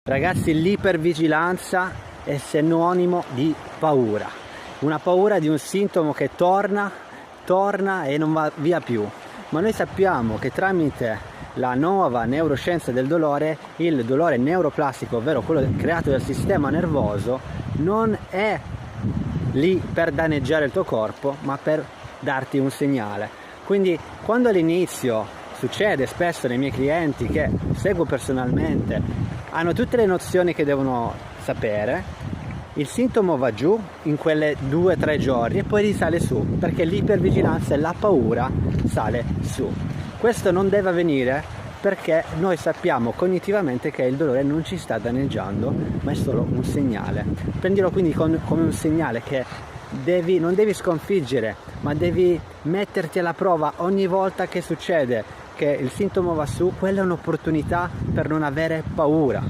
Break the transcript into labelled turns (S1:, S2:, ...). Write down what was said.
S1: Ragazzi, l'ipervigilanza è sinonimo di paura. Una paura di un sintomo che torna e non va via più. Ma noi sappiamo che tramite la nuova neuroscienza del dolore, il dolore neuroplastico, ovvero quello creato dal sistema nervoso, non è lì per danneggiare il tuo corpo, ma per darti un segnale. Quindi quando all'inizio succede spesso nei miei clienti che seguo personalmente, hanno tutte le nozioni che devono sapere, il sintomo va giù in quelle 2-3 giorni e poi risale su, perché l'ipervigilanza e la paura sale su. Questo non deve avvenire perché noi sappiamo cognitivamente che il dolore non ci sta danneggiando, ma è solo un segnale. Prendilo quindi come un segnale che non devi sconfiggere, ma devi metterti alla prova ogni volta che succede che il sintomo va su. Quella è un'opportunità per non avere paura.